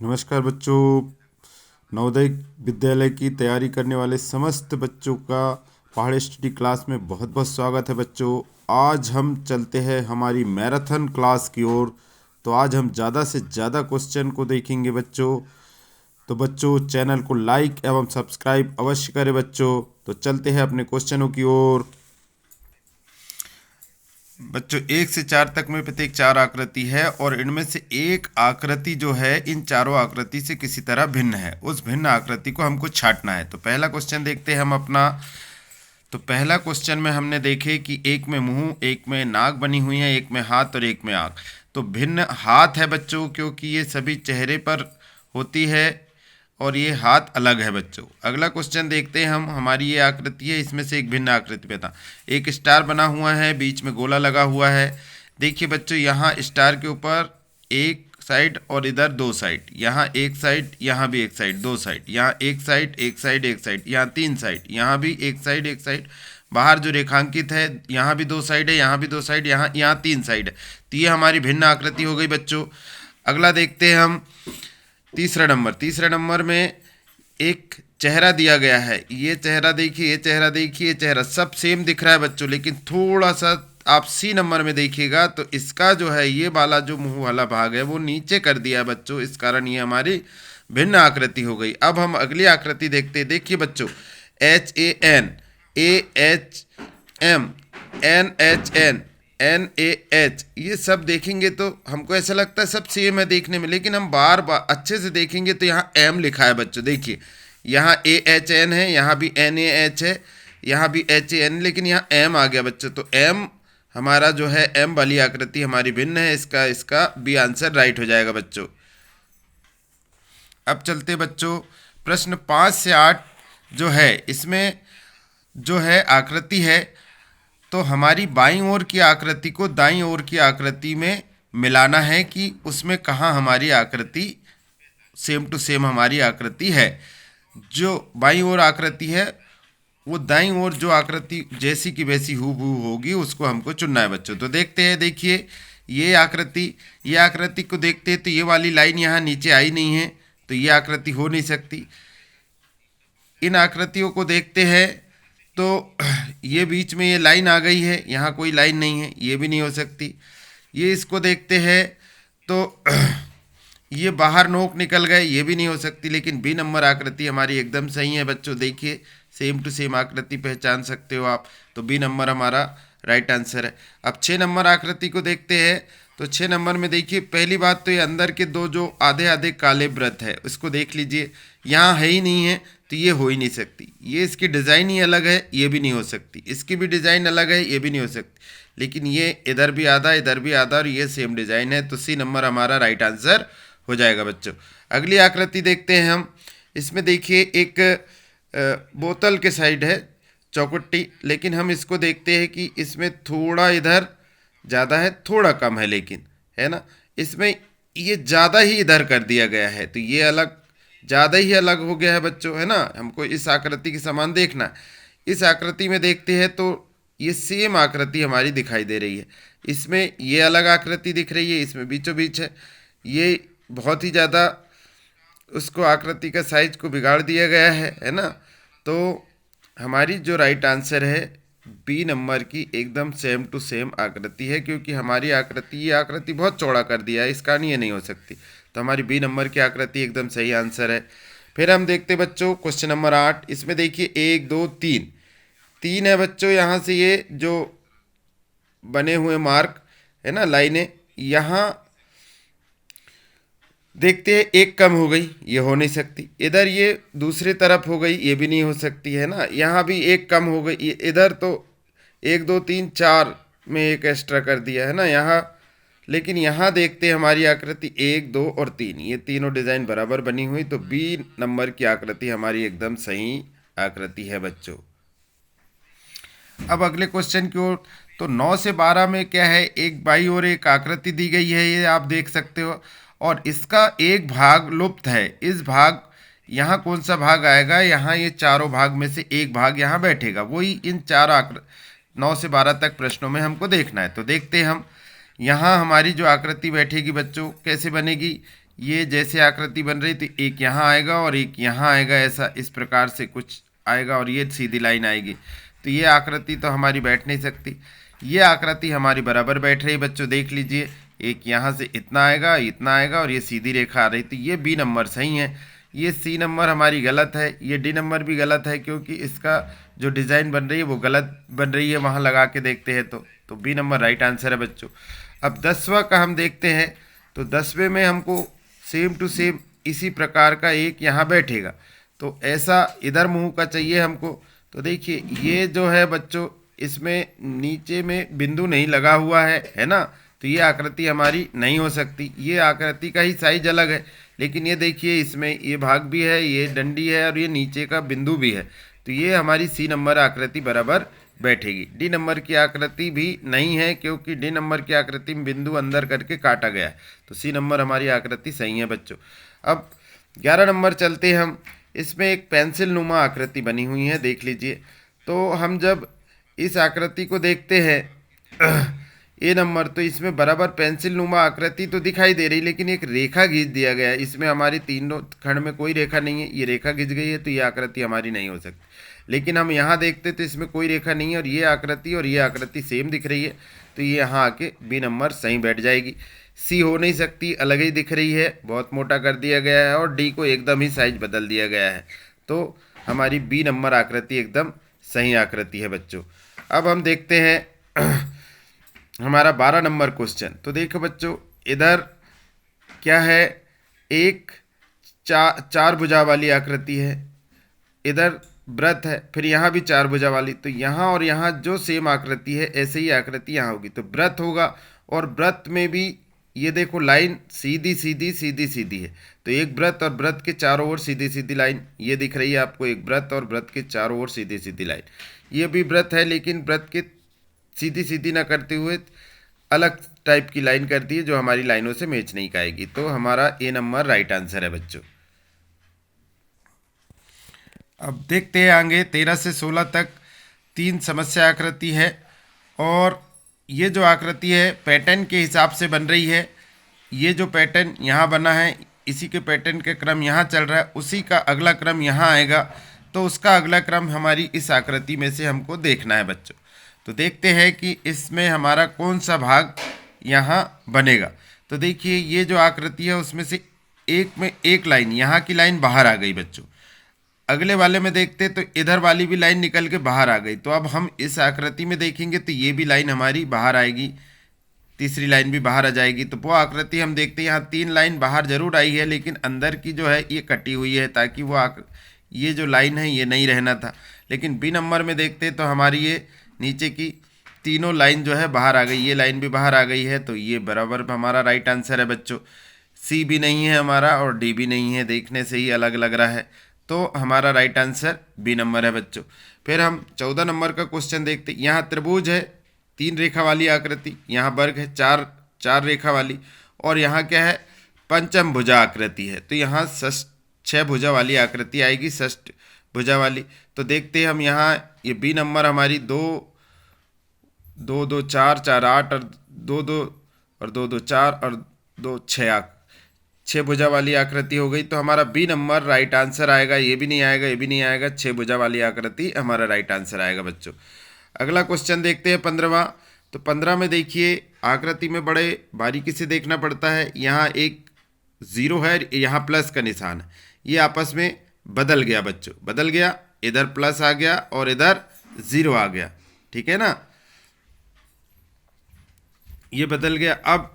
नमस्कार बच्चों। नवोदय विद्यालय की तैयारी करने वाले समस्त बच्चों का पहाड़ी स्टडी क्लास में बहुत बहुत स्वागत है बच्चों। आज हम चलते हैं हमारी मैराथन क्लास की ओर। तो आज हम ज़्यादा से ज़्यादा क्वेश्चन को देखेंगे बच्चों। तो बच्चों चैनल को लाइक एवं सब्सक्राइब अवश्य करें बच्चों। तो चलते हैं अपने क्वेश्चनों की ओर। बच्चों 1 से 4 तक में प्रत्येक 4 आकृति है और इनमें से एक आकृति जो है इन चारों आकृति से किसी तरह भिन्न है। उस भिन्न आकृति को हमको छांटना है। तो पहला क्वेश्चन देखते हैं हम अपना। तो पहला क्वेश्चन में हमने देखे कि एक में मुंह, एक में नाक बनी हुई है, एक में हाथ और एक में आँख। तो भिन्न हाथ है बच्चों, क्योंकि ये सभी चेहरे पर होती है और ये हाथ अलग है बच्चों। अगला क्वेश्चन देखते हैं हम। हमारी ये आकृति है, इसमें से एक भिन्न आकृति बता। एक स्टार बना हुआ है, बीच में गोला लगा हुआ है। देखिए बच्चों, यहाँ स्टार के ऊपर एक साइड और इधर दो साइड, यहाँ एक साइड, यहाँ भी एक साइड, दो साइड, यहाँ एक साइड, एक साइड, एक साइड, यहाँ तीन साइड, यहाँ भी एक साइड, एक साइड। बाहर जो रेखांकित है, यहाँ भी दो साइड है, यहाँ भी दो साइड, यहाँ तीन साइड है। तो ये हमारी भिन्न आकृति हो गई बच्चों। अगला देखते हैं हम। तीसरा नंबर में एक चेहरा दिया गया है। ये चेहरा देखिए, ये चेहरा देखिए, ये चेहरा सब सेम दिख रहा है बच्चों, लेकिन थोड़ा सा आप सी नंबर में देखिएगा तो इसका जो है ये वाला जो मुंह वाला भाग है वो नीचे कर दिया है बच्चों। इस कारण ये हमारी भिन्न आकृति हो गई। अब हम अगली आकृति देखते हैं। देखिए बच्चों, HAN, AHM, NHN, NAH, ये सब देखेंगे तो हमको ऐसा लगता है सब सेम है देखने में, लेकिन हम बार बार अच्छे से देखेंगे तो यहाँ M लिखा है बच्चों। देखिए यहाँ AHN है, यहाँ भी NAH है, यहाँ भी HAN, लेकिन यहाँ M आ गया बच्चों। तो M हमारा जो है M वाली आकृति हमारी भिन्न है। इसका बी आंसर राइट हो जाएगा बच्चों। अब चलते बच्चों प्रश्न 5 से 8 जो है, इसमें जो है आकृति है, तो हमारी बाईं ओर की आकृति को दाईं ओर की आकृति में मिलाना है कि उसमें कहाँ हमारी आकृति सेम टू सेम हमारी आकृति है। जो बाईं ओर आकृति है वो दाईं ओर जो आकृति जैसी की वैसी हूबहू होगी उसको हमको चुनना है बच्चों। तो देखते हैं। देखिए ये आकृति को देखते हैं तो ये वाली लाइन यहाँ नीचे आई नहीं है, तो ये आकृति हो नहीं सकती। इन आकृतियों को देखते हैं तो ये बीच में ये लाइन आ गई है, यहाँ कोई लाइन नहीं है, ये भी नहीं हो सकती। ये इसको देखते हैं तो ये बाहर नोक निकल गए, ये भी नहीं हो सकती। लेकिन बी नंबर आकृति हमारी एकदम सही है बच्चों। देखिए सेम टू सेम आकृति पहचान सकते हो आप, तो बी नंबर हमारा राइट आंसर है। अब 6 नंबर आकृति को देखते हैं। तो 6 नंबर में देखिए, पहली बात तो ये अंदर के दो जो आधे आधे काले वृत्त है उसको देख लीजिए, यहाँ है ही नहीं है, तो ये हो ही नहीं सकती। ये इसकी डिज़ाइन ही अलग है, ये भी नहीं हो सकती। इसकी भी डिज़ाइन अलग है, ये भी नहीं हो सकती। लेकिन ये इधर भी आधा, इधर भी आधा और ये सेम डिज़ाइन है, तो सी नंबर हमारा राइट आंसर हो जाएगा बच्चों। अगली आकृति देखते हैं हम। इसमें देखिए एक बोतल के साइड है चौकुट्टी, लेकिन हम इसको देखते हैं कि इसमें थोड़ा इधर ज़्यादा है, थोड़ा कम है, लेकिन है ना, इसमें ये ज़्यादा ही इधर कर दिया गया है, तो ये अलग ज़्यादा ही अलग हो गया है बच्चों, है ना। हमको इस आकृति के समान देखना है। इस आकृति में देखते हैं तो ये सेम आकृति हमारी दिखाई दे रही है। इसमें ये अलग आकृति दिख रही है, इसमें बीचों बीच है। ये बहुत ही ज़्यादा उसको आकृति का साइज को बिगाड़ दिया गया है ना। तो हमारी जो राइट आंसर है बी नंबर की एकदम सेम टू सेम आकृति है, क्योंकि हमारी ये आकृति बहुत चौड़ा कर दिया है, इस कारण ये नहीं हो सकती। तो हमारी बी नंबर की आकृति एकदम सही आंसर है। फिर हम देखते बच्चों क्वेश्चन नंबर 8। इसमें देखिए 1 2 3 है बच्चों। यहाँ से ये जो बने हुए मार्क है ना, लाइनें, यहाँ देखते हैं एक कम हो गई, ये हो नहीं सकती। इधर ये दूसरी तरफ हो गई, ये भी नहीं हो सकती, है ना। यहाँ भी एक कम हो गई, इधर तो 1 2 3 4 में एक एक्स्ट्रा कर दिया है ना यहाँ। लेकिन यहाँ देखते हैं हमारी आकृति 1 2 और 3, ये तीनों डिज़ाइन बराबर बनी हुई, तो बी नंबर की आकृति हमारी एकदम सही आकृति है बच्चों। अब अगले क्वेश्चन की ओर। तो 9 से 12 में क्या है, एक बाई और एक आकृति दी गई है, ये आप देख सकते हो, और इसका एक भाग लुप्त है। इस भाग यहाँ कौन सा भाग आएगा, यहाँ ये चारों भाग में से एक भाग यहाँ बैठेगा, वही इन 9 से 12 तक प्रश्नों में हमको देखना है। तो देखते हैं हम। यहाँ हमारी जो आकृति बैठेगी बच्चों कैसे बनेगी, ये जैसे आकृति बन रही, तो एक यहाँ आएगा और एक यहाँ आएगा, ऐसा इस प्रकार से कुछ आएगा और ये सीधी लाइन आएगी। तो ये आकृति तो हमारी बैठ नहीं सकती। ये आकृति हमारी बराबर बैठ रही बच्चों, देख लीजिए, एक यहाँ से इतना आएगा और ये सीधी रेखा आ रही। तो ये बी नंबर सही है। ये सी नंबर हमारी गलत है। ये डी नंबर भी गलत है, क्योंकि इसका जो डिज़ाइन बन रही है वो गलत बन रही है। वहाँ लगा के देखते हैं तो बी नंबर राइट आंसर है बच्चों। अब 10वां का हम देखते हैं। तो 10वें में हमको सेम टू सेम इसी प्रकार का एक यहाँ बैठेगा। तो ऐसा इधर मुंह का चाहिए हमको। तो देखिए, ये जो है बच्चों, इसमें नीचे में बिंदु नहीं लगा हुआ है ना, तो ये आकृति हमारी नहीं हो सकती। ये आकृति का ही साइज अलग है, लेकिन ये देखिए, इसमें ये भाग भी है, ये डंडी है और ये नीचे का बिंदु भी है। तो ये हमारी सी नंबर आकृति बराबर बैठेगी। डी नंबर की आकृति भी नहीं है, क्योंकि डी नंबर की आकृति में बिंदु अंदर करके काटा गया है। तो सी नंबर हमारी आकृति सही है बच्चों। अब 11 नंबर चलते हैं हम। इसमें एक पेंसिल नुमा आकृति बनी हुई है, देख लीजिए। तो हम जब इस आकृति को देखते हैं ए नंबर, तो इसमें बराबर पेंसिल नुमा आकृति तो दिखाई दे रही, लेकिन एक रेखा खींच दिया गया है। इसमें हमारी तीनों खंड में कोई रेखा नहीं है, ये रेखा खींच गई है, तो ये आकृति हमारी नहीं हो सकती। लेकिन हम यहाँ देखते तो इसमें कोई रेखा नहीं है और ये आकृति सेम दिख रही है। तो ये यहाँ आके बी नंबर सही बैठ जाएगी। सी हो नहीं सकती, अलग ही दिख रही है, बहुत मोटा कर दिया गया है, और डी को एकदम ही साइज बदल दिया गया है। तो हमारी बी नंबर आकृति एकदम सही आकृति है बच्चों। अब हम देखते हैं हमारा 12 नंबर क्वेश्चन। तो देखो बच्चों, इधर क्या है, एक चार भुजा वाली आकृति है, इधर वृत्त है, फिर यहाँ भी 4 भुजा वाली। तो यहाँ और यहाँ जो सेम आकृति है, ऐसे ही आकृति यहाँ होगी, तो वृत्त होगा। और वृत्त में भी ये देखो, लाइन सीधी सीधी सीधी सीधी है। तो एक वृत्त और वृत्त के चारों ओर सीधी सीधी लाइन ये दिख रही है आपको, एक वृत्त और वृत्त के चारों ओर सीधी सीधी लाइन। ये भी वृत्त है, लेकिन वृत्त के सीधी सीधी ना करते हुए अलग टाइप की लाइन करती है, जो हमारी लाइनों से मैच नहीं खाएगी। तो हमारा ए नंबर राइट आंसर है बच्चों। अब देखते हैं आगे 13 से 16 तक 3 समस्या आकृति है, और ये जो आकृति है पैटर्न के हिसाब से बन रही है। ये जो पैटर्न यहाँ बना है, इसी के पैटर्न के क्रम यहाँ चल रहा है, उसी का अगला क्रम यहाँ आएगा। तो उसका अगला क्रम हमारी इस आकृति में से हमको देखना है बच्चों। तो देखते हैं कि इसमें हमारा कौन सा भाग यहाँ बनेगा। तो देखिए, ये जो आकृति है उसमें से एक में एक लाइन, यहाँ की लाइन बाहर आ गई बच्चों। अगले वाले में देखते तो इधर वाली भी लाइन निकल के बाहर आ गई। तो अब हम इस आकृति में देखेंगे तो ये भी लाइन हमारी बाहर आएगी, तीसरी लाइन भी बाहर आ जाएगी। तो वो आकृति हम देखते हैं, यहाँ 3 लाइन बाहर जरूर आई है, लेकिन अंदर की जो है ये कटी हुई है, ताकि वो ये जो लाइन है ये नहीं रहना था। लेकिन बी नंबर में देखते तो हमारी ये नीचे की तीनों लाइन जो है बाहर आ गई, ये लाइन भी बाहर आ गई है। तो ये बराबर हमारा राइट आंसर है बच्चों। सी भी नहीं है हमारा और डी भी नहीं है, देखने से ही अलग लग रहा है। तो हमारा राइट आंसर बी नंबर है बच्चों। फिर हम 14 नंबर का क्वेश्चन देखते। यहाँ त्रिभुज है, 3 रेखा वाली आकृति, यहाँ वर्ग है, चार रेखा वाली, और यहाँ क्या है, पंचम भुजा आकृति है। तो यहाँ 6 भुजा वाली आकृति आएगी, षष्ठ भुजा वाली। तो देखते हैं हम यहाँ, ये बी नंबर हमारी 2 2 2 4 4 8 और 2 2 और 2 2 4 और 2 6 भुजा वाली आकृति हो गई। तो हमारा बी नंबर राइट आंसर आएगा। ये भी नहीं आएगा, ये भी नहीं आएगा, 6 भुजा वाली आकृति हमारा राइट आंसर आएगा बच्चों। अगला क्वेश्चन देखते हैं 15वां। तो 15 में देखिए, आकृति में बड़े बारीकी से देखना पड़ता है। यहाँ एक 0 है, यहाँ प्लस का निशान है, ये आपस में बदल गया बच्चों, बदल गया, इधर प्लस आ गया और इधर 0 आ गया, ठीक है ना, ये बदल गया। अब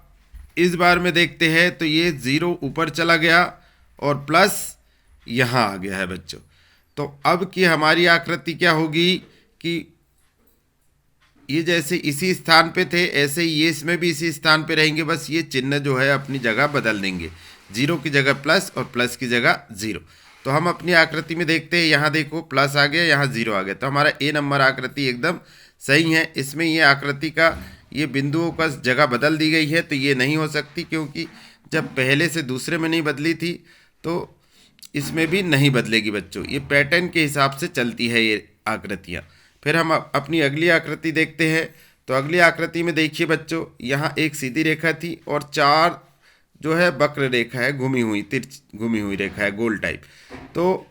इस बार में देखते हैं तो ये 0 ऊपर चला गया और प्लस यहाँ आ गया है बच्चों। तो अब की हमारी आकृति क्या होगी कि ये जैसे इसी स्थान पे थे, ऐसे ही ये इसमें भी इसी स्थान पे रहेंगे, बस ये चिन्ह जो है अपनी जगह बदल देंगे, 0 की जगह प्लस और प्लस की जगह 0। तो हम अपनी आकृति में देखते हैं, यहाँ देखो प्लस आ गया, यहाँ 0 आ गया। तो हमारा ए नंबर आकृति एकदम सही है। इसमें ये आकृति का ये बिंदुओं का जगह बदल दी गई है, तो ये नहीं हो सकती, क्योंकि जब पहले से दूसरे में नहीं बदली थी तो इसमें भी नहीं बदलेगी बच्चों। ये पैटर्न के हिसाब से चलती है ये आकृतियाँ। फिर हम अपनी अगली आकृति देखते हैं। तो अगली आकृति में देखिए बच्चों, यहाँ एक सीधी रेखा थी और 4 जो है वक्र रेखा है, घूमी हुई रेखा है, गोल टाइप। तो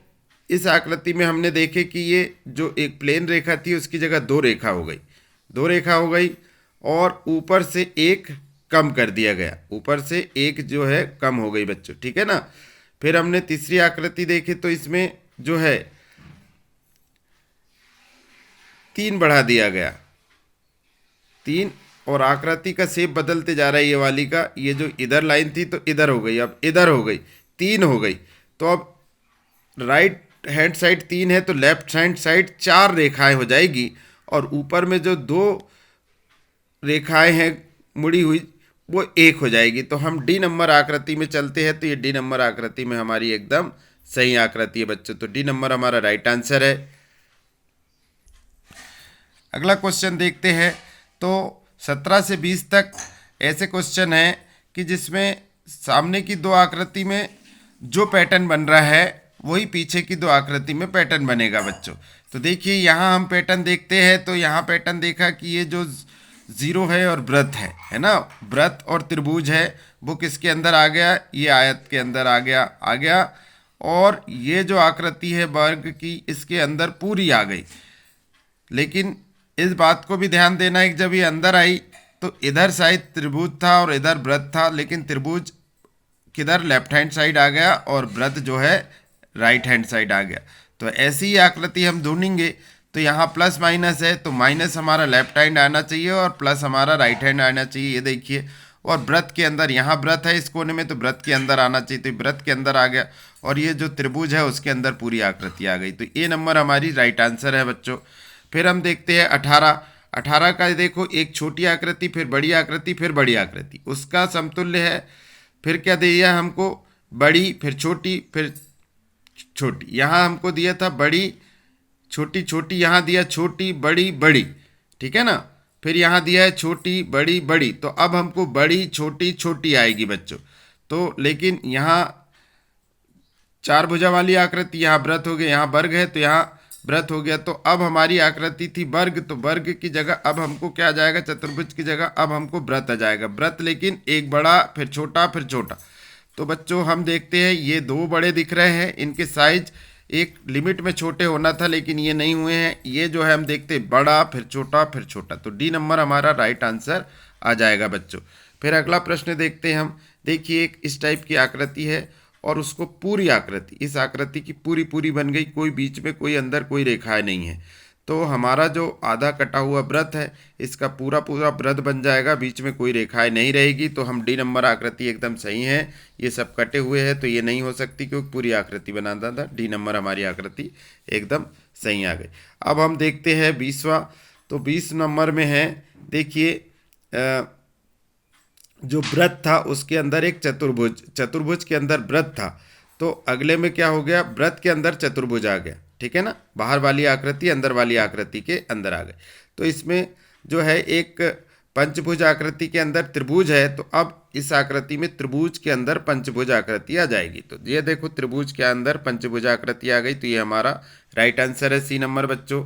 इस आकृति में हमने देखे कि ये जो एक प्लेन रेखा थी उसकी जगह दो रेखा हो गई और ऊपर से एक कम कर दिया गया, ऊपर से एक जो है कम हो गई बच्चों, ठीक है ना। फिर हमने तीसरी आकृति देखी तो इसमें जो है 3 बढ़ा दिया गया, 3, और आकृति का शेप बदलते जा रहा है ये वाली का। ये जो इधर लाइन थी तो इधर हो गई, अब इधर हो गई, 3 हो गई। तो अब राइट हैंड साइड 3 है तो लेफ्ट हैंड साइड 4 रेखाएं हो जाएगी, और ऊपर में जो 2 रेखाएं हैं मुड़ी हुई वो 1 हो जाएगी। तो हम डी नंबर आकृति में चलते हैं, तो ये डी नंबर आकृति में हमारी एकदम सही आकृति है बच्चों। तो डी नंबर हमारा राइट आंसर है। अगला क्वेश्चन देखते हैं। तो 17 से 20 तक ऐसे क्वेश्चन हैं कि जिसमें सामने की 2 आकृति में जो पैटर्न बन रहा है वही पीछे की 2 आकृति में पैटर्न बनेगा बच्चों। तो देखिए यहाँ हम पैटर्न देखते हैं, तो यहाँ पैटर्न देखा कि ये जो 0 है और वृत्त है ना, वृत्त और त्रिभुज है, वो किसके अंदर आ गया, ये आयत के अंदर आ गया। और ये जो आकृति है वर्ग की, इसके अंदर पूरी आ गई। लेकिन इस बात को भी ध्यान देना है कि जब ये अंदर आई तो इधर साइड त्रिभुज था और इधर वृत्त था, लेकिन त्रिभुज किधर, लेफ्ट हैंड साइड आ गया और वृत्त जो है राइट हैंड साइड आ गया। तो ऐसी ही आकृति हम ढूंढेंगे। तो यहाँ प्लस माइनस है, तो माइनस हमारा लेफ्ट हैंड आना चाहिए और प्लस हमारा राइट हैंड आना चाहिए, ये देखिए। और वृत्त के अंदर, यहाँ वृत्त है इस कोने में, तो वृत्त के अंदर आना चाहिए, तो वृत्त के अंदर आ गया। और ये जो त्रिभुज है उसके अंदर पूरी आकृति आ गई। तो ए नंबर हमारी राइट आंसर है बच्चों। फिर हम देखते हैं 18 का, देखो एक छोटी आकृति, फिर बड़ी आकृति, फिर बड़ी आकृति, उसका समतुल्य है। फिर क्या दिया हमको, बड़ी, फिर छोटी, फिर छोटी। यहाँ हमको दिया था बड़ी छोटी छोटी, यहाँ दिया छोटी बड़ी बड़ी, ठीक है ना। फिर यहाँ दिया है छोटी बड़ी बड़ी, तो अब हमको बड़ी छोटी छोटी आएगी बच्चों। तो लेकिन यहाँ 4 भुजा वाली आकृति, यहाँ वृत्त हो गया, यहाँ वर्ग है तो यहाँ वृत्त हो गया। तो अब हमारी आकृति थी वर्ग, तो वर्ग की जगह अब हमको क्या आ जाएगा, चतुर्भुज की जगह अब हमको वृत्त आ जाएगा। वृत्त लेकिन एक बड़ा, फिर छोटा, फिर छोटा। तो बच्चों हम देखते हैं ये 2 बड़े दिख रहे हैं, इनके साइज एक लिमिट में छोटे होना था लेकिन ये नहीं हुए हैं। ये जो है हम देखते हैं बड़ा, फिर छोटा, फिर छोटा। तो डी नंबर हमारा राइट आंसर आ जाएगा बच्चों। फिर अगला प्रश्न देखते हैं हम। देखिए एक इस टाइप की आकृति है और उसको पूरी आकृति, इस आकृति की पूरी पूरी बन गई, कोई बीच में, कोई अंदर, कोई रेखाएं नहीं है। तो हमारा जो आधा कटा हुआ वृत्त है इसका पूरा पूरा वृत्त बन जाएगा, बीच में कोई रेखाएं नहीं रहेगी। तो हम डी नंबर आकृति एकदम सही है। ये सब कटे हुए हैं तो ये नहीं हो सकती क्योंकि पूरी आकृति बनाता था। डी नंबर हमारी आकृति एकदम सही आ गई। अब हम देखते हैं 20वां। तो 20 नंबर में है, देखिए जो वृत्त था उसके अंदर एक चतुर्भुज के अंदर वृत्त था। तो अगले में क्या हो गया, वृत्त के अंदर चतुर्भुज आ गया, ठीक है ना। बाहर वाली आकृति अंदर वाली आकृति के अंदर आ गए। तो इसमें जो है एक पंचभुज आकृति के अंदर त्रिभुज है, तो अब इस आकृति में त्रिभुज के अंदर पंचभुज आकृति आ जाएगी। तो ये देखो त्रिभुज के अंदर पंचभुज आकृति आ गई, तो ये हमारा राइट आंसर है, सी नंबर बच्चों।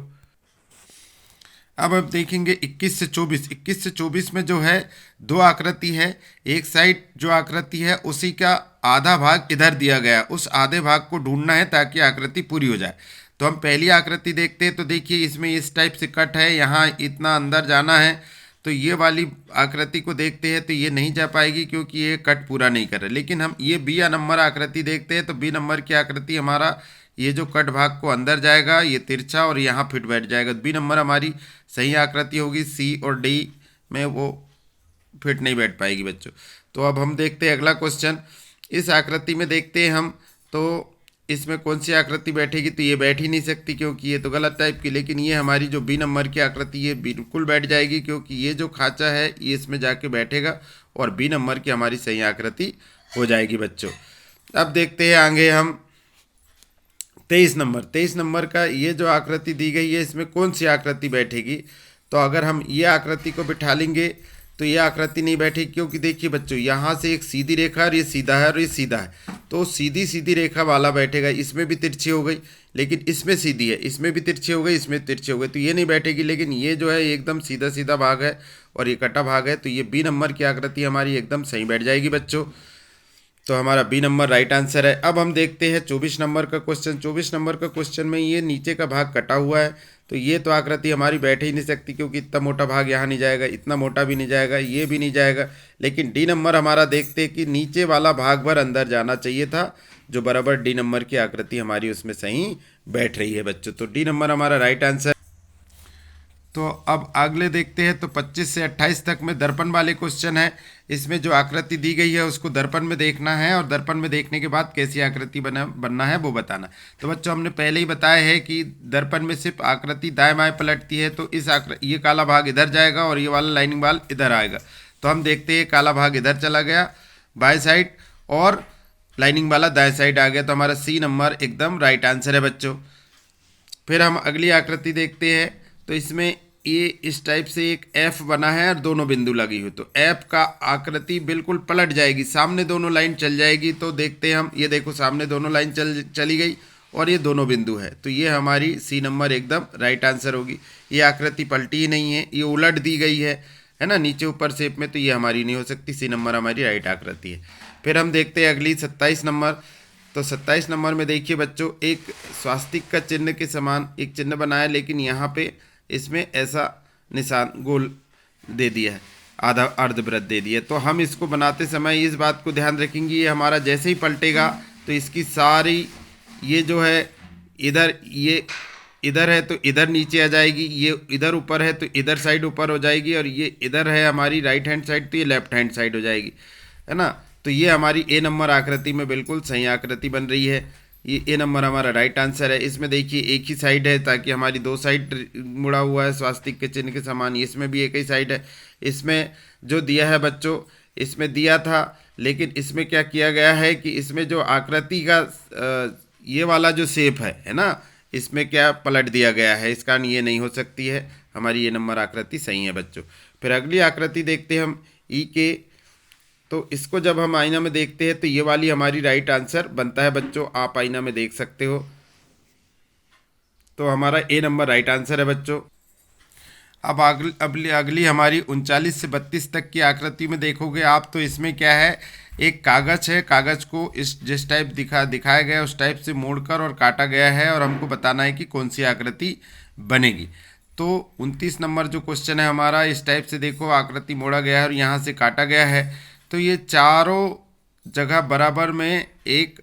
अब देखेंगे 21 से 24। 21 से 24 में जो है 2 आकृति है। एक साइड जो आकृति है उसी का आधा भाग इधर दिया गया, उस आधे भाग को ढूंढना है ताकि आकृति पूरी हो जाए। तो हम पहली आकृति देखते हैं। तो देखिए इसमें इस टाइप से कट है, यहाँ इतना अंदर जाना है। तो ये वाली आकृति को देखते हैं तो ये नहीं जा पाएगी क्योंकि ये कट पूरा नहीं कर रहा। लेकिन हम ये बी नंबर आकृति देखते हैं तो बी नंबर की आकृति हमारा ये जो कट भाग को अंदर जाएगा, ये तिरछा और यहाँ फिट बैठ जाएगा। बी नंबर हमारी सही आकृति होगी। सी और डी में वो फिट नहीं बैठ पाएगी बच्चों। तो अब हम देखते हैं अगला क्वेश्चन। इस आकृति में देखते हैं हम, तो इसमें कौन सी आकृति बैठेगी, तो ये बैठ ही नहीं सकती क्योंकि ये तो गलत टाइप की। लेकिन ये हमारी जो बी नंबर की आकृति ये बिल्कुल बैठ जाएगी क्योंकि ये जो खांचा है ये इसमें जाके बैठेगा और बी नंबर की हमारी सही आकृति हो जाएगी बच्चों। अब देखते हैं आगे हम 23 नंबर। 23 नंबर का ये जो आकृति दी गई है इसमें कौन सी आकृति बैठेगी। तो अगर हम ये आकृति को बिठा लेंगे तो ये आकृति नहीं बैठेगी क्योंकि देखिए बच्चों यहाँ से एक सीधी रेखा और ये सीधा है और ये सीधा है, तो सीधी सीधी रेखा वाला बैठेगा। इसमें भी तिरछी हो गई लेकिन इसमें सीधी है, इसमें भी तिरछी हो गई, इसमें तिरछी हो गई, तो ये नहीं बैठेगी। लेकिन ये जो है एकदम सीधा सीधा भाग है और ये कटा भाग है, तो ये बी नंबर की आकृति हमारी एकदम सही बैठ जाएगी बच्चों। तो हमारा बी नंबर राइट आंसर है। अब हम देखते हैं 24 नंबर का क्वेश्चन। 24 नंबर का क्वेश्चन में ये नीचे का भाग कटा हुआ है, तो ये तो आकृति हमारी बैठ ही नहीं सकती, क्योंकि इतना मोटा भाग यहाँ नहीं जाएगा, इतना मोटा भी नहीं जाएगा, ये भी नहीं जाएगा। लेकिन डी नंबर हमारा देखते हैं कि नीचे वाला भाग भर अंदर जाना चाहिए था, जो बराबर डी नंबर की आकृति हमारी उसमें सही बैठ रही है बच्चों। तो डी नंबर हमारा राइट आंसर। तो अब अगले देखते हैं। तो 25 से 28 तक में दर्पण वाले क्वेश्चन है। इसमें जो आकृति दी गई है उसको दर्पण में देखना है, और दर्पण में देखने के बाद कैसी आकृति बनना है वो बताना। तो बच्चों हमने पहले ही बताया है कि दर्पण में सिर्फ आकृति दाएं बाएं पलटती है, तो इस ये काला भाग इधर जाएगा और ये वाला लाइनिंग वाल इधर आएगा। तो हम देखते हैं काला भाग इधर चला गया बाएं साइड और लाइनिंग वाला दाएं साइड आ गया। तो हमारा सी नंबर एकदम राइट आंसर है बच्चों। फिर हम अगली आकृति देखते हैं। तो इसमें ये इस टाइप से एक एफ बना है और दोनों बिंदु लगी हुई, तो एफ का आकृति बिल्कुल पलट जाएगी, सामने दोनों लाइन चल जाएगी। तो देखते हैं हम, ये देखो सामने दोनों लाइन चली गई और ये दोनों बिंदु है, तो ये हमारी सी नंबर एकदम राइट आंसर होगी। ये आकृति पलटी ही नहीं है, ये उलट दी गई है ना, नीचे ऊपर शेप में, तो ये हमारी नहीं हो सकती। सी नंबर हमारी राइट आकृति है। फिर हम देखते हैं अगली 27 नंबर। तो 27 नंबर में देखिए बच्चों, एक स्वास्तिक का चिन्ह के समान एक चिन्ह बनाया, लेकिन यहाँ पे इसमें ऐसा निशान गोल दे दिया है, आधा अर्धवृत्त दे दिया। तो हम इसको बनाते समय इस बात को ध्यान रखेंगे, ये हमारा जैसे ही पलटेगा तो इसकी सारी ये जो है इधर, ये इधर है तो इधर नीचे आ जाएगी, ये इधर ऊपर है तो इधर साइड ऊपर हो जाएगी, और ये इधर है हमारी राइट हैंड साइड तो ये लेफ्ट हैंड साइड हो जाएगी, है ना। तो ये हमारी ए नंबर आकृति में बिल्कुल सही आकृति बन रही है। ये ए नंबर हमारा राइट आंसर है। इसमें देखिए एक ही साइड है, ताकि हमारी दो साइड मुड़ा हुआ है स्वास्तिक के चिन्ह के समान, इसमें भी एक ही साइड है। इसमें जो दिया है बच्चों, इसमें दिया था, लेकिन इसमें क्या किया गया है कि इसमें जो आकृति का ये वाला जो शेप है ना, इसमें क्या पलट दिया गया है, इस कारण ये नहीं हो सकती है। हमारी ये नंबर आकृति सही है बच्चों। फिर अगली आकृति देखते हैं हम ई के। तो इसको जब हम आईना में देखते हैं तो ये वाली हमारी राइट आंसर बनता है बच्चों, आप आईना में देख सकते हो। तो हमारा ए नंबर राइट आंसर है बच्चों। अब अगली हमारी 39 से 32 तक की आकृति में देखोगे आप, तो इसमें क्या है, एक कागज है, कागज को इस जिस टाइप दिखाया गया उस टाइप से मोड़कर और काटा गया है, और हमको बताना है कि कौन सी आकृति बनेगी। तो 29 नंबर जो क्वेश्चन है हमारा, इस टाइप से देखो आकृति मोड़ा गया है और यहाँ से काटा गया है, तो ये चारों जगह बराबर में एक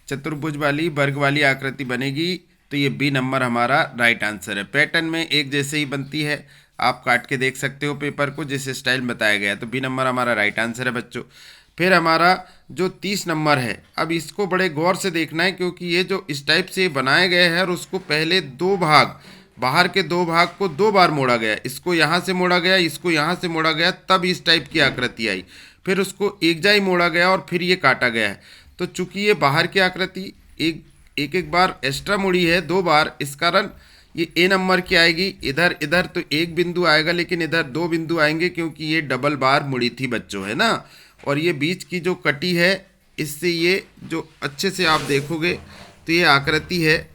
चतुर्भुज वाली वर्ग वाली आकृति बनेगी। तो ये बी नंबर हमारा राइट आंसर है। पैटर्न में एक जैसे ही बनती है, आप काट के देख सकते हो पेपर को जिस स्टाइल में बताया गया है। तो बी नंबर हमारा राइट आंसर है बच्चों। फिर हमारा जो 30 नंबर है, अब इसको बड़े गौर से देखना है, क्योंकि ये जो इस टाइप से बनाए गए हैं और उसको पहले दो भाग, बाहर के दो भाग को दो बार मोड़ा गया, इसको यहाँ से मोड़ा गया, इसको यहाँ से मोड़ा गया, तब इस टाइप की आकृति आई। फिर उसको एक जाई मोड़ा गया और फिर ये काटा गया है। तो चूंकि ये बाहर की आकृति एक बार एक्स्ट्रा मुड़ी है, दो बार, इस कारण ये ए नंबर की आएगी। इधर इधर तो एक बिंदु आएगा, लेकिन इधर दो बिंदु आएंगे, क्योंकि ये डबल बार मुड़ी थी बच्चों, है ना। और ये बीच की जो कटी है, इससे ये जो अच्छे से आप देखोगे तो ये आकृति है,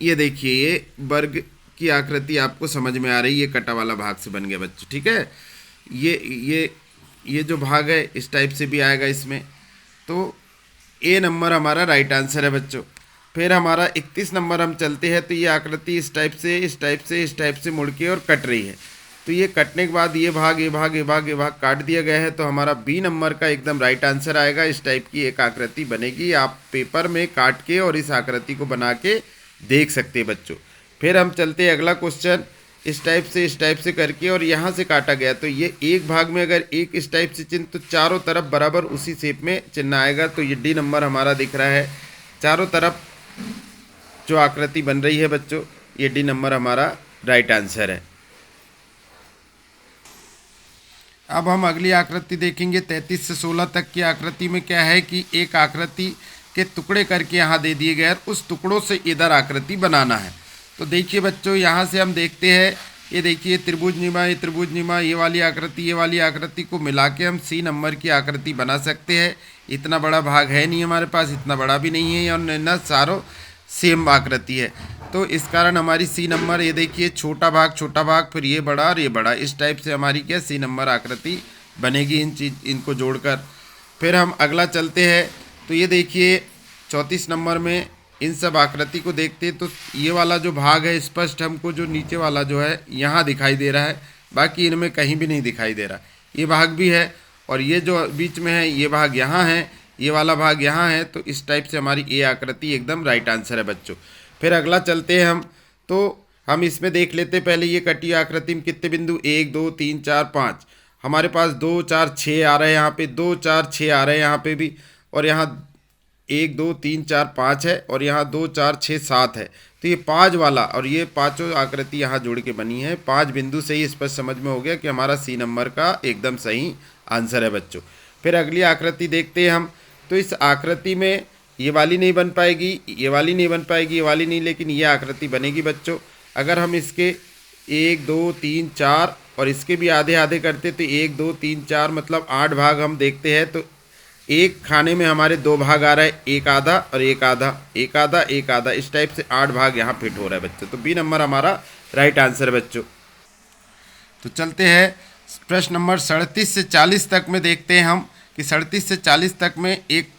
ये देखिए ये वर्ग की आकृति आपको समझ में आ रही है, ये कटा वाला भाग से बन गया बच्चों, ठीक है। ये जो भाग है इस टाइप से भी आएगा इसमें। तो ए नंबर हमारा राइट आंसर है बच्चों। फिर हमारा 31 नंबर हम चलते हैं। तो ये आकृति इस टाइप से मुड़ के और कट रही है। तो ये कटने के बाद ये भाग काट दिया गया है। तो हमारा बी नंबर का एकदम राइट आंसर आएगा। इस टाइप की एक आकृति बनेगी, आप पेपर में काट के और इस आकृति को बना के देख सकते हैं बच्चों। फिर हम चलते हैं अगला क्वेश्चन, इस टाइप से करके और यहाँ से काटा गया। तो ये एक भाग में अगर एक इस टाइप से चिन्ह, तो चारों तरफ बराबर उसी शेप में चिन्ह आएगा। तो ये डी नंबर हमारा दिख रहा है। चारों तरफ जो आकृति बन रही है बच्चों, ये डी नंबर हमारा राइट आंसर है। अब हम अगली आकृति देखेंगे 33 से 16 तक की आकृति में क्या है कि एक आकृति के टुकड़े करके यहाँ दे दिए गए, उस टुकड़ों से इधर आकृति बनाना है। तो देखिए बच्चों, यहाँ से हम देखते हैं, ये देखिए त्रिभुजनिमा, ये वाली आकृति को मिला के हम सी नंबर की आकृति बना सकते हैं। इतना बड़ा भाग है नहीं हमारे पास, इतना बड़ा भी नहीं है, और न सारों सेम आकृति है। तो इस कारण हमारी सी नंबर, ये देखिए छोटा भाग, फिर ये बड़ा और ये बड़ा, इस टाइप से हमारी क्या सी नंबर आकृति बनेगी इनको जोड़कर। फिर हम अगला चलते हैं, तो ये देखिए 34 नंबर में इन सब आकृति को देखते हैं तो ये वाला जो भाग है स्पष्ट हमको जो नीचे वाला जो है यहाँ दिखाई दे रहा है, बाकी इनमें कहीं भी नहीं दिखाई दे रहा। ये भाग भी है और ये जो बीच में है ये भाग यहाँ है, ये वाला भाग यहाँ है। तो इस टाइप से हमारी ये आकृति एकदम राइट आंसर है बच्चों। फिर अगला चलते हैं हम, तो हम इसमें देख लेते पहले ये कटी आकृति में कितने बिंदु 1 2 3 4 5 हमारे पास 2 4 6 आ रहे हैं, यहाँ पे 2 4 6 आ रहे हैं यहाँ पे भी, और यहाँ 1 2 3 4 5 है और यहाँ 2 4 6 7 है। तो ये 5 वाला और ये पांचों आकृति यहाँ जोड़ के बनी है। 5 बिंदु से ही स्पष्ट समझ में हो गया कि हमारा सी नंबर का एकदम सही आंसर है बच्चों। फिर अगली आकृति देखते हैं हम, तो इस आकृति में ये वाली नहीं बन पाएगी, ये वाली नहीं बन पाएगी, ये वाली नहीं, लेकिन ये आकृति बनेगी बच्चों। अगर हम इसके 1 2 3 4 और इसके भी आधे आधे करते तो 1 2 3 4 मतलब 8 भाग हम देखते हैं। तो एक खाने में हमारे 2 भाग आ रहा है, एक आधा और एक आधा, एक आधा एक आधा, इस टाइप से 8 भाग यहाँ फिट हो रहा है बच्चों। तो बी नंबर हमारा राइट आंसर है बच्चों। तो चलते हैं प्रश्न नंबर 37 से 40 तक में देखते हैं हम कि 37 से 40 तक में एक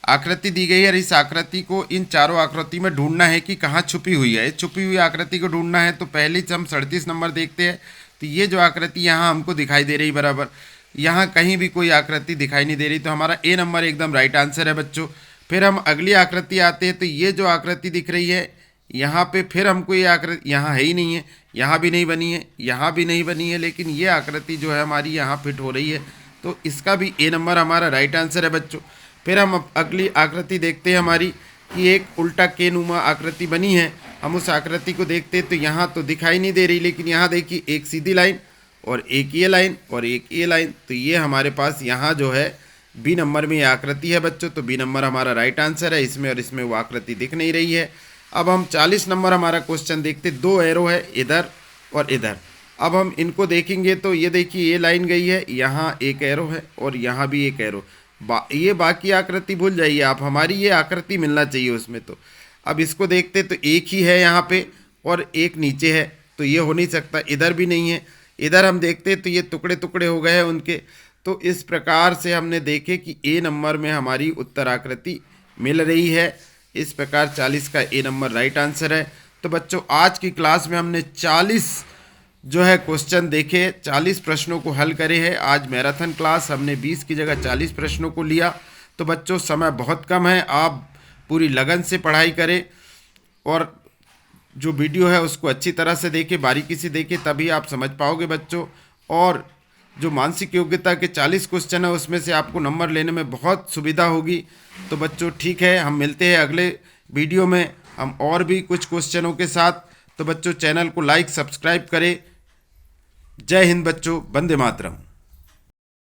आकृति दी गई है और इस आकृति को इन चारों आकृति में ढूंढना है कि कहाँ छुपी हुई है। इस छुपी हुई आकृति को ढूंढना है। तो पहले से हम 37 नंबर देखते हैं, तो ये जो आकृति यहाँ हमको दिखाई दे रही बराबर, यहाँ कहीं भी कोई आकृति दिखाई नहीं दे रही, तो हमारा ए नंबर एकदम राइट आंसर है बच्चों। फिर हम अगली आकृति आते हैं, तो ये जो आकृति दिख रही है यहाँ पे फिर हमको ये आकृति यहाँ है ही नहीं है, यहाँ भी नहीं बनी है, यहाँ भी नहीं बनी है, लेकिन ये आकृति जो है हमारी यहाँ फिट हो रही है। तो इसका भी ए नंबर हमारा राइट आंसर है बच्चों। फिर हम अगली आकृति देखते हैं हमारी कि एक उल्टा के नुमा आकृति बनी है। हम उस आकृति को देखते हैं तो यहाँ तो दिखाई नहीं दे रही, लेकिन यहाँ देखिए एक सीधी लाइन और एक ये लाइन और एक ये लाइन, तो ये हमारे पास यहाँ जो है बी नंबर में ये आकृति है बच्चों। तो बी नंबर हमारा राइट आंसर है। इसमें और इसमें वो आकृति दिख नहीं रही है। अब हम 40 नंबर हमारा क्वेश्चन देखते, 2 एरो है इधर और इधर। अब हम इनको देखेंगे तो ये देखिए ये लाइन गई है, यहाँ एक एरो है और यहाँ भी एक एरो। ये बाकी आकृति भूल जाइए आप, हमारी ये आकृति मिलना चाहिए उसमें। तो अब इसको देखते तो एक ही है यहाँ पे और एक नीचे है, तो ये हो नहीं सकता। इधर भी नहीं है, इधर हम देखते तो ये टुकड़े टुकड़े हो गए हैं उनके। तो इस प्रकार से हमने देखे कि ए नंबर में हमारी उत्तर आकृति मिल रही है। इस प्रकार 40 का ए नंबर राइट आंसर है। तो बच्चों आज की क्लास में हमने 40 जो है क्वेश्चन देखे, 40 प्रश्नों को हल करे हैं। आज मैराथन क्लास हमने 20 की जगह 40 प्रश्नों को लिया। तो बच्चों समय बहुत कम है, आप पूरी लगन से पढ़ाई करें और जो वीडियो है उसको अच्छी तरह से देखें, बारीकी से देखें, तभी आप समझ पाओगे बच्चों। और जो मानसिक योग्यता के 40 क्वेश्चन है उसमें से आपको नंबर लेने में बहुत सुविधा होगी। तो बच्चों ठीक है, हम मिलते हैं अगले वीडियो में हम और भी कुछ क्वेश्चनों के साथ। तो बच्चों चैनल को लाइक सब्सक्राइब करें। जय हिंद बच्चों, वंदे मातरम।